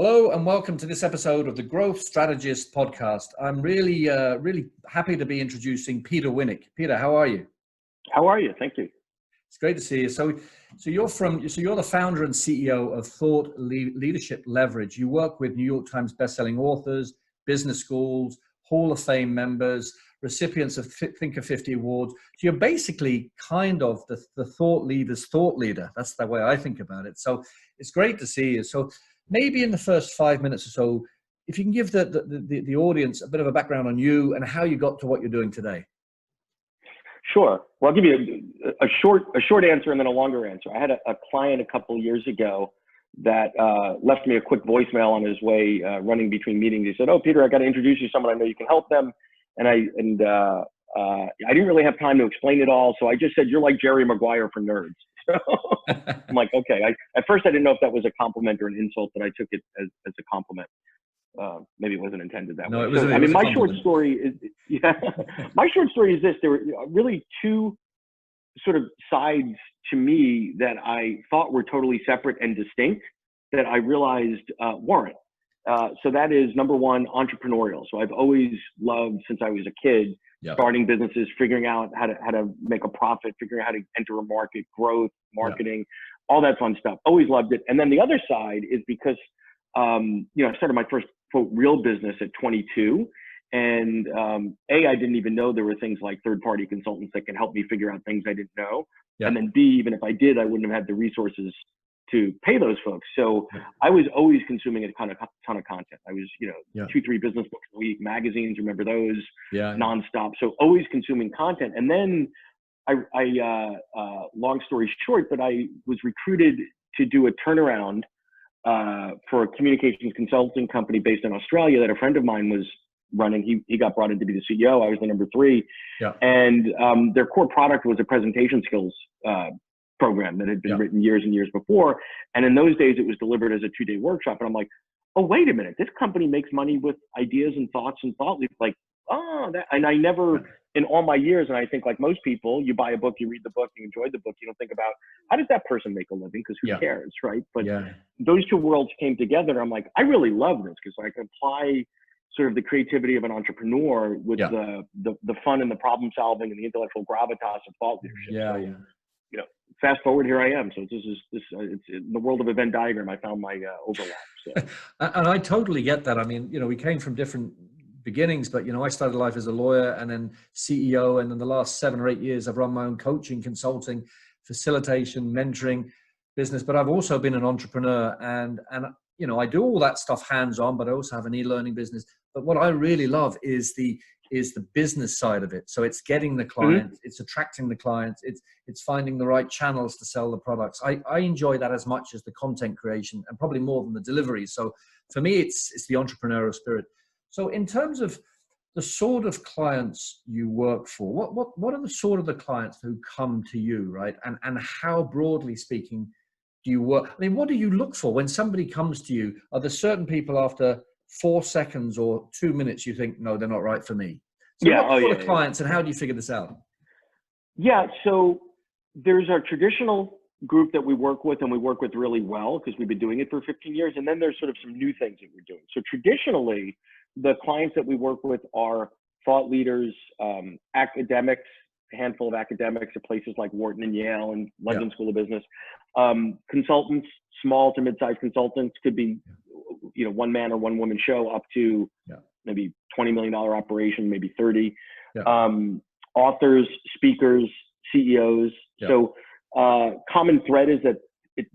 Hello and welcome to this episode of the Growth Strategist podcast. I'm really happy to be introducing Peter Winick. Peter, how are you? How are you? Thank you. It's great to see you. So you're the founder and CEO of Thought Leadership Leverage. You work with New York Times bestselling authors, business schools, Hall of Fame members, recipients of Thinker 50 awards. So you're basically kind of the thought leader's thought leader. That's the way I think about it. So it's great to see you. So maybe in the first 5 minutes or so, if you can give the audience a bit of a background on you and how you got to what you're doing today. Sure. Well, I'll give you a short answer and then a longer answer. I had a client a couple of years ago that left me a quick voicemail on his way running between meetings. He said, "Oh, Peter, I got to introduce you to someone I know you can help them." And I didn't really have time to explain it all, so I just said, "You're like Jerry Maguire for nerds." So I'm like, okay. At first, I didn't know if that was a compliment or an insult, but I took it as a compliment. Maybe it wasn't intended that way. My short story is this: there were really two sort of sides to me that I thought were totally separate and distinct that I realized weren't. So that is number one, entrepreneurial. So I've always loved, since I was a kid, starting businesses, figuring out how to make a profit, figuring out how to enter a market, growth, marketing, all that fun stuff. Always loved it. And then the other side is because, I started my first quote real business at 22. And I didn't even know there were things like third-party consultants that can help me figure out things I didn't know. And then B, even if I did, I wouldn't have had the resources to pay those folks. So I was always consuming a ton of content. I was, 2-3 business books a week, magazines, remember those, nonstop. So always consuming content. And then I long story short, but I was recruited to do a turnaround for a communications consulting company based in Australia that a friend of mine was running. He got brought in to be the CEO. I was the number 3. And their core product was a presentation skills program that had been written years and years before. And in those days, it was delivered as a 2-day workshop. And I'm like, oh, wait a minute, this company makes money with ideas and thoughts and thought leads. Like, and I never, in all my years, and I think like most people, you buy a book, you read the book, you enjoy the book, you don't think about how does that person make a living? Because who cares, right? But those two worlds came together. And I'm like, I really love this because I can apply sort of the creativity of an entrepreneur with the fun and the problem solving and the intellectual gravitas of thought leadership. Fast forward, here I am. So it's in the world of a Venn diagram. I found my overlap. So. And I totally get that. I mean, we came from different beginnings, but I started life as a lawyer and then CEO, and in the last 7 or 8 years, I've run my own coaching, consulting, facilitation, mentoring business. But I've also been an entrepreneur, and I do all that stuff hands-on, but I also have an e-learning business. But what I really love is the business side of it. So it's getting the clients, it's attracting the clients, it's finding the right channels to sell the products. I enjoy that as much as the content creation, and probably more than the delivery. So for me, it's the entrepreneurial spirit. So in terms of the sort of clients you work for, what are the sort of the clients who come to you, right? And how, broadly speaking, do you work? I mean, what do you look for when somebody comes to you? Are there certain people after 4 seconds or 2 minutes you think, no, they're not right for me? So what sort of clients and how do you figure this out? So there's our traditional group that we work with, and we work with really well because we've been doing it for 15 years. And then there's sort of some new things that we're doing. So traditionally, the clients that we work with are thought leaders, academics, a handful of academics at places like Wharton and Yale and London School of Business, consultants, small to mid-sized consultants, could be, one man or one woman show up to maybe $20 million operation, maybe 30, authors, speakers, CEOs. So common thread is that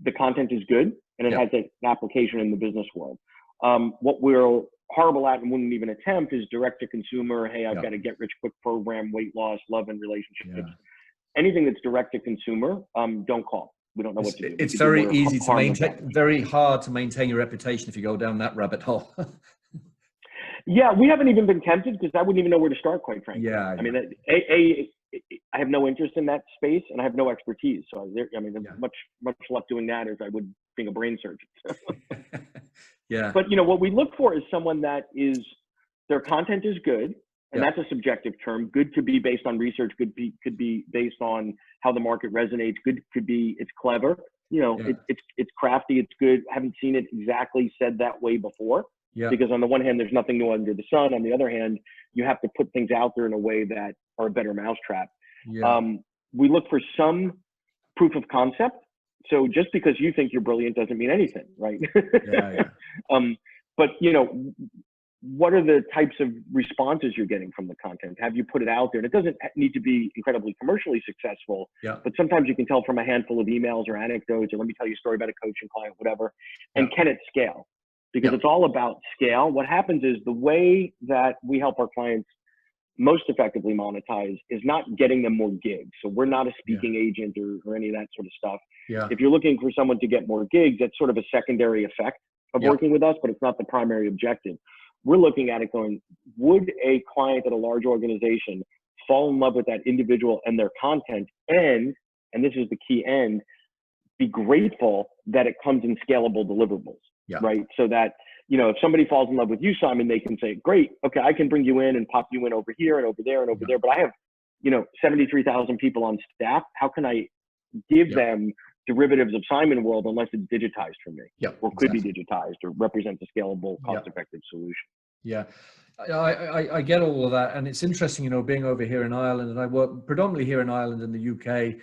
the content is good and it has an application in the business world. What we're horrible at and wouldn't even attempt is direct to consumer. Hey, I've got a get rich quick program, weight loss, love and relationship tips. Anything that's direct to consumer, don't call. We don't know what to do. It's very easy to maintain, very hard to maintain your reputation if you go down that rabbit hole. We haven't even been tempted because I wouldn't even know where to start, quite frankly. I mean, I have no interest in that space and I have no expertise. So much luck doing that as I would being a brain surgeon. But what we look for is someone that their content is good, and that's a subjective term. Good could be based on research. Could be based on how the market resonates. Good could be it's clever. You know, Yeah. it's crafty, it's good. I haven't seen it exactly said that way before. Yeah. Because on the one hand, there's nothing new under the sun. On the other hand, you have to put things out there in a way that are a better mousetrap. Yeah. We look for some proof of concept. So just because you think you're brilliant doesn't mean anything, right? Yeah. But you know, what are the types of responses you're getting from the content? Have you put it out there? And it doesn't need to be incredibly commercially successful, Yeah. but sometimes you can tell from a handful of emails or anecdotes, or let me tell you a story about a coaching client, whatever. And can it scale? Because it's all about scale. What happens is the way that we help our clients most effectively monetize is not getting them more gigs. So we're not a speaking agent or any of that sort of stuff. Yeah. If you're looking for someone to get more gigs, that's sort of a secondary effect of working with us, but it's not the primary objective. We're looking at it going, would a client at a large organization fall in love with that individual and their content and this is the key end, be grateful that it comes in scalable deliverables, right? So that, you know, if somebody falls in love with you, Simon, they can say, great, okay, I can bring you in and pop you in over here and over there and over there, but I have, you know, 73,000 people on staff. How can I give them derivatives of Simon World unless it's digitized for me or could be digitized or represents a scalable, cost-effective solution? Yeah, I get all of that. And it's interesting, you know, being over here in Ireland, and I work predominantly here in Ireland and the UK, a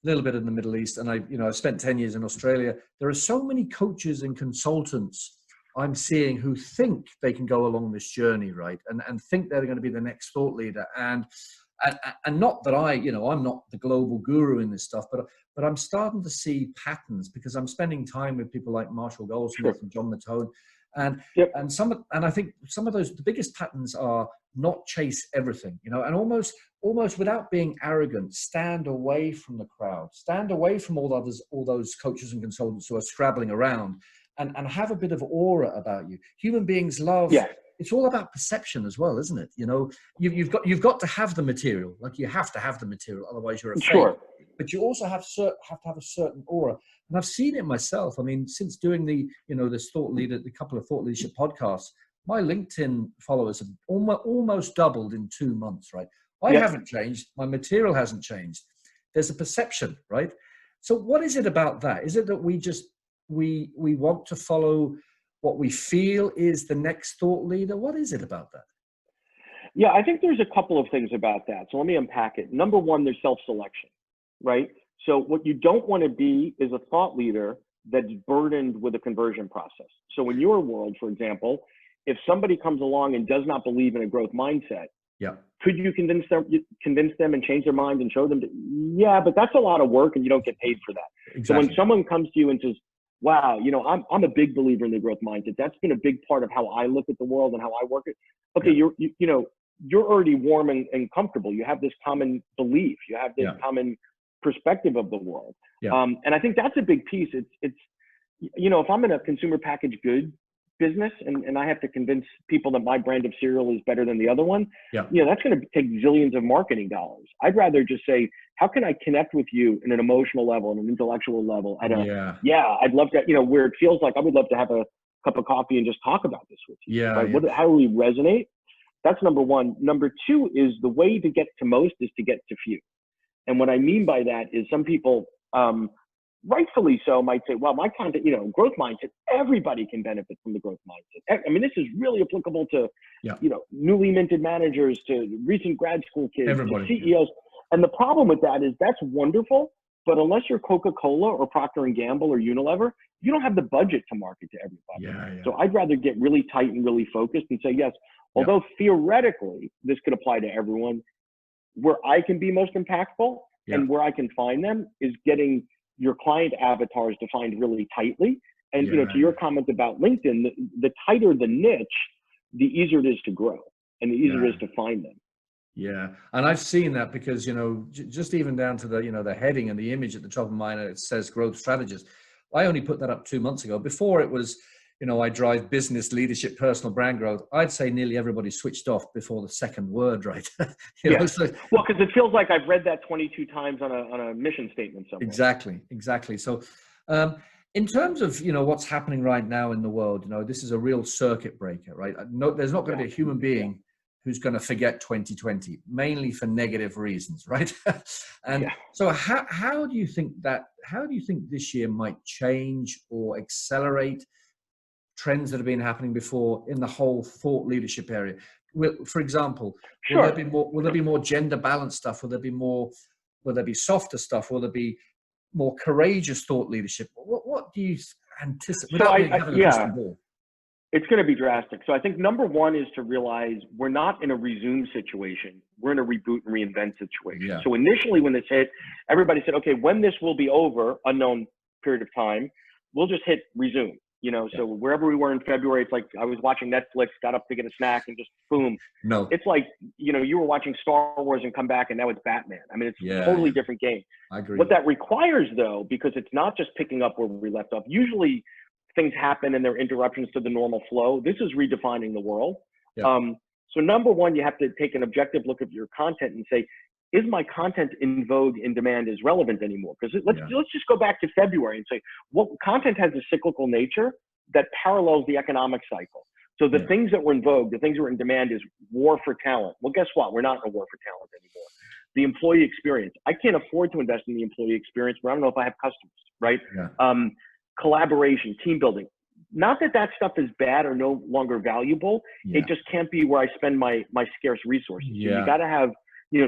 little bit in the Middle East. And I've spent 10 years in Australia. There are so many coaches and consultants I'm seeing who think they can go along this journey, right? And think they're going to be the next thought leader. And not that I'm not the global guru in this stuff, but I'm starting to see patterns because I'm spending time with people like Marshall Goldsmith and John Mattone. And I think some of those, the biggest patterns are not chase everything, you know, and almost without being arrogant, stand away from the crowd, stand away from all those coaches and consultants who are scrabbling around, and have a bit of aura about you. Human beings love. It's all about perception as well, isn't it? You know, you've got to have the material. Like you have to have the material, otherwise you're a fake. But you also have to have a certain aura. And I've seen it myself. I mean, since doing this the couple of thought leadership podcasts, my LinkedIn followers have almost doubled in 2 months, right? I haven't changed. My material hasn't changed. There's a perception, right? So what is it about that? Is it that we want to follow what we feel is the next thought leader? What is it about that? Yeah, I think there's a couple of things about that. So let me unpack it. Number one, there's self-selection, right? So what you don't want to be is a thought leader that's burdened with a conversion process. So in your world, for example, if somebody comes along and does not believe in a growth mindset, could you convince them and change their mind and show them but that's a lot of work and you don't get paid for that. Exactly. So when someone comes to you and says, wow, you know, I'm a big believer in the growth mindset. That's been a big part of how I look at the world and how I work it. Okay, you're already warm and comfortable. You have this common belief. You have this common perspective of the world. And I think that's a big piece. It's you know, if I'm in a consumer packaged good business and I have to convince people that my brand of cereal is better than the other one, you know, that's going to take zillions of marketing dollars. I'd rather just say, how can I connect with you in an emotional level and an intellectual level at I'd love to, you know, where it feels like I would love to have a cup of coffee and just talk about this with you. How do we resonate? That's number one. Number two is the way to get to most is to get to few. And what I mean by that is some people, rightfully so, might say, well, my content, you know, growth mindset, everybody can benefit from the growth mindset. I mean, this is really applicable to, you know, newly minted managers, to recent grad school kids, to CEOs. And the problem with that is that's wonderful, but unless you're Coca-Cola or Procter & Gamble or Unilever, you don't have the budget to market to everybody. So I'd rather get really tight and really focused and say, yes, although theoretically this could apply to everyone, where I can be most impactful and where I can find them is getting your client avatars defined really tightly. And, you know, to your comment about LinkedIn, the tighter the niche, the easier it is to grow and the easier it is to find them. Yeah. And I've seen that because, you know, just even down to the, you know, the heading and the image at the top of mine, it says growth strategist. I only put that up 2 months ago. Before it was, you know, I drive business, leadership, personal brand growth. I'd say nearly everybody switched off before the second word, right? Well, because it feels like I've read that 22 times on a mission statement somewhere. Exactly. So in terms of, you know, what's happening right now in the world, you know, this is a real circuit breaker, right? No, there's not going to be a human being who's going to forget 2020, mainly for negative reasons, right? And Yeah. so how do you think this year might change or accelerate trends that have been happening before in the whole thought leadership area? For example, will Sure. there be more gender balanced stuff? Will there be softer stuff? Will there be more courageous thought leadership? What do you anticipate So without really having a crystal ball? it's going to be drastic. So I think number one is to realize we're not in a resume situation. We're in a reboot and reinvent situation. Yeah. So initially when this hit, everybody said, okay, when this will be over, unknown period of time, we'll just hit resume. So wherever we were in February, it's like I was watching Netflix, got up to get a snack, and just boom. No. It's like, you were watching Star Wars and come back, and now it's Batman. I mean, it's a totally different game. I agree. What that requires, though, because it's not just picking up where we left off. Usually things happen and there are interruptions to the normal flow. This is redefining the world. Yeah. So number one, you have to take an objective look at your content and say, is my content in vogue, in demand, is relevant anymore? Because let's just go back to February and say, what content has a cyclical nature that parallels the economic cycle. So the things that were in vogue, the things that were in demand is war for talent. Well, guess what? We're not in a war for talent anymore. The employee experience. I can't afford to invest in the employee experience, but I don't know if I have customers, right? Yeah. Collaboration, team building. Not that stuff is bad or no longer valuable. Yeah. It just can't be where I spend my scarce resources. Yeah. So you got to have,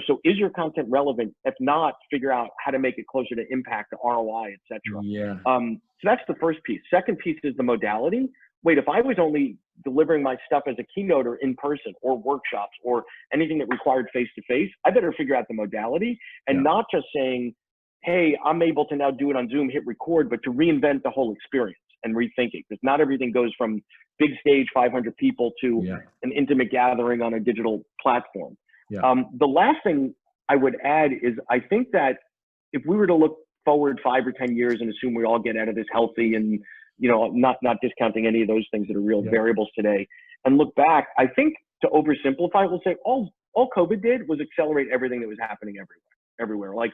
so is your content relevant? If not, figure out how to make it closer to impact, to ROI, et cetera. Yeah. So that's the first piece. Second piece is the modality. Wait, if I was only delivering my stuff as a keynote or in person or workshops or anything that required face-to-face, I better figure out the modality and not just saying, hey, I'm able to now do it on Zoom, hit record, but to reinvent the whole experience and rethink it. Because not everything goes from big stage, 500 people to an intimate gathering on a digital platform. Yeah. The last thing I would add is I think that if we were to look forward 5 or 10 years and assume we all get out of this healthy and, not discounting any of those things that are real variables today, and look back, I think to oversimplify, we'll say all COVID did was accelerate everything that was happening everywhere. Like,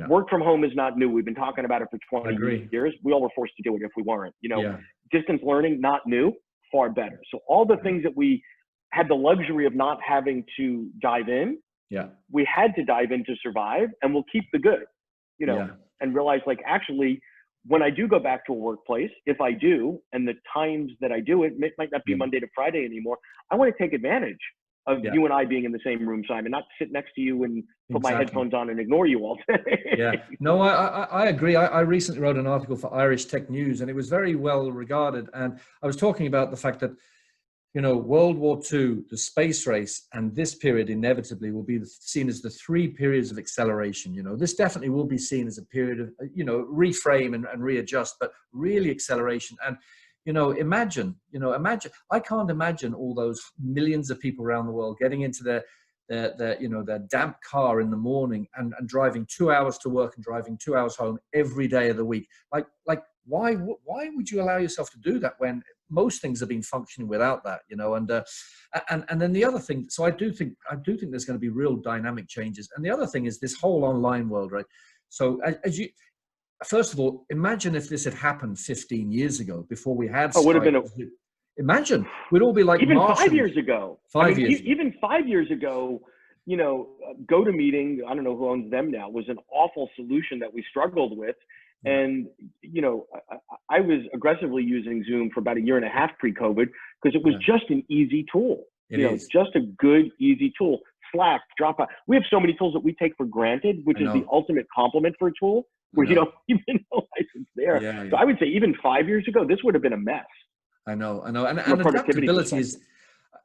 work from home is not new. We've been talking about it for 20 years. We all were forced to do it if we weren't. Distance learning, not new, far better. So all the things that we had the luxury of not having to dive in, we had to dive in to survive, and we'll keep the good, and realize, like, actually, when I do go back to a workplace, if I do, and the times that I do it might not be Monday to Friday anymore, I want to take advantage of you and I being in the same room, Simon, not sit next to you and put my headphones on and ignore you all day. No, I agree. I recently wrote an article for Irish Tech News, and it was very well regarded. And I was talking about the fact that, World War II, the space race, and this period inevitably will be seen as the 3 periods of acceleration. This definitely will be seen as a period of, reframe and readjust, but really acceleration. And imagine, I can't imagine all those millions of people around the world getting into their damp car in the morning and driving 2 hours to work and driving 2 hours home every day of the week. Like why would you allow yourself to do that when most things have been functioning without that, and then the other thing, so I do think there's going to be real dynamic changes. And the other thing is this whole online world, right? So first of all, imagine if this had happened 15 years ago before we had would have been imagine we'd all be like even Martians. 5 years ago. Even 5 years ago, GoToMeeting, I don't know who owns them now, was an awful solution that we struggled with. And, I was aggressively using Zoom for about 1.5 years pre-COVID because it was just an easy tool. Just a good, easy tool. Slack, Dropbox. We have so many tools that we take for granted, which is the ultimate compliment for a tool where you don't even know it's there. So I would say even 5 years ago, this would have been a mess. I know. And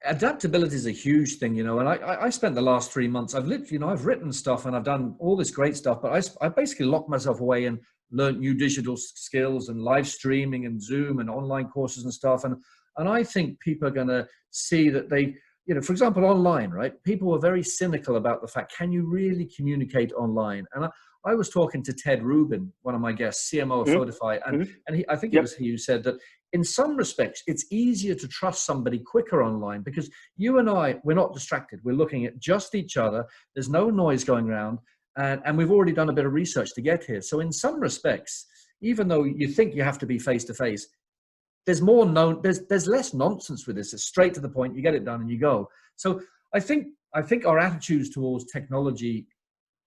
adaptability is a huge thing, and I spent the last 3 months, I've written stuff and I've done all this great stuff, but I basically locked myself away and learned new digital skills and live streaming and Zoom and online courses and stuff. And I think people are going to see that they, for example, online, right? People were very cynical about the fact, can you really communicate online? And I was talking to Ted Rubin, one of my guests, CMO of Fortify, and I think it was he who said that in some respects, it's easier to trust somebody quicker online because you and I, we're not distracted. We're looking at just each other. There's no noise going around. And we've already done a bit of research to get here. So in some respects, even though you think you have to be face-to-face, there's less nonsense with this. It's straight to the point. You get it done and you go. So I think our attitudes towards technology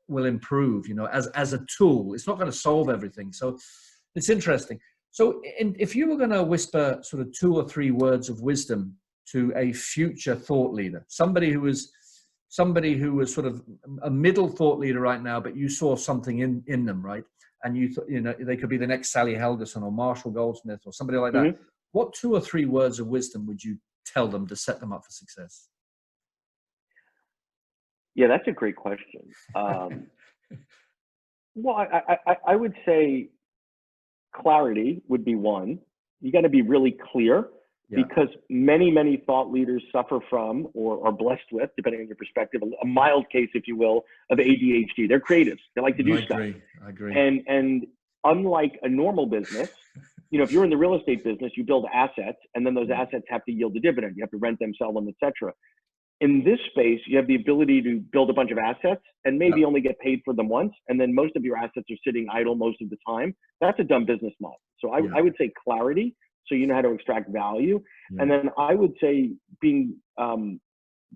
will improve, you know, as a tool. It's not going to solve everything. So it's interesting. So if you were going to whisper sort of 2 or 3 words of wisdom to a future thought leader, somebody who was sort of a middle thought leader right now, but you saw something in them, right? And you know, they could be the next Sally Helgesen or Marshall Goldsmith or somebody like that. Mm-hmm. What 2 or 3 words of wisdom would you tell them to set them up for success? Yeah, that's a great question. Well, I would say clarity would be one. You got to be really clear, because many thought leaders suffer from or are blessed with, depending on your perspective, a mild case, if you will, of ADHD. They're creatives. They like to do stuff. I agree. And unlike a normal business, you know, if you're in the real estate business, you build assets, and then those assets have to yield a dividend. You have to rent them, sell them, etc. In this space, you have the ability to build a bunch of assets and maybe only get paid for them once, and then most of your assets are sitting idle most of the time. That's a dumb business model. So I would say clarity, so you know how to extract value. And then I would say being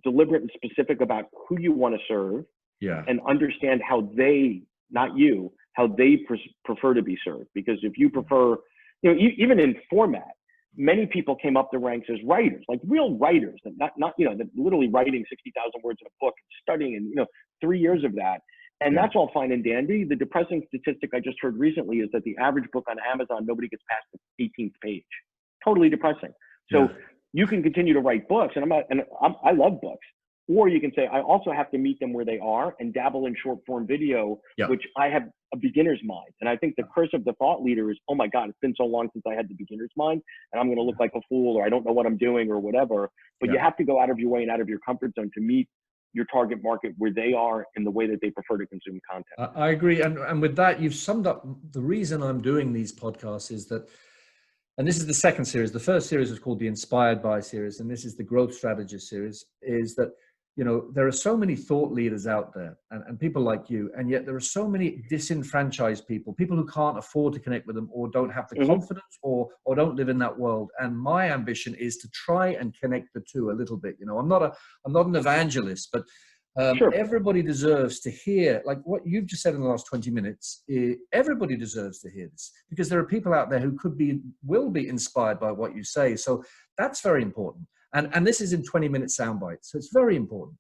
deliberate and specific about who you want to serve, and understand how they, not you, how they prefer to be served. Because if you prefer, you know, even in format, many people came up the ranks as writers, like real writers, not you know, literally writing 60,000 words in a book, and studying, and, you know, 3 years of that. And that's all fine and dandy. The depressing statistic I just heard recently is that the average book on Amazon, nobody gets past the 18th page. Totally depressing. So you can continue to write books, and I love books. Or you can say, I also have to meet them where they are and dabble in short form video, which I have a beginner's mind. And I think the curse of the thought leader is, oh my God, it's been so long since I had the beginner's mind, and I'm going to look like a fool, or I don't know what I'm doing, or whatever. But you have to go out of your way and out of your comfort zone to meet your target market where they are in the way that they prefer to consume content. I agree. And with that, you've summed up the reason I'm doing these podcasts is that, and this is the second series. The first series was called the Inspired By series, and this is the Growth Strategist series, is that, you know, there are so many thought leaders out there and people like you, and yet there are so many disenfranchised people who can't afford to connect with them, or don't have the confidence, or don't live in that world. And my ambition is to try and connect the two a little bit. You know, I'm not an evangelist, but everybody deserves to hear, like what you've just said in the last 20 minutes. Everybody deserves to hear this, because there are people out there who will be inspired by what you say. So that's very important. And this is in 20-minute sound bites, so it's very important.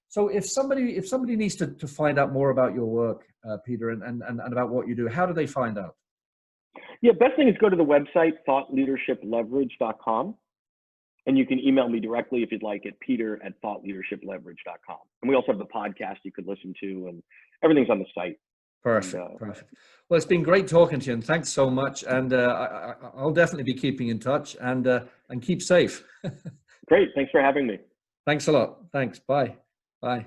So if somebody needs to find out more about your work, Peter, and about what you do, how do they find out? Yeah, best thing is go to the website, thoughtleadershipleverage.com. And you can email me directly if you'd like at peter@thoughtleadershipleverage.com. And we also have the podcast you could listen to, and everything's on the site. Perfect. Well, it's been great talking to you, and thanks so much. And I'll definitely be keeping in touch, and keep safe. Great. Thanks for having me. Thanks a lot. Thanks. Bye. Bye.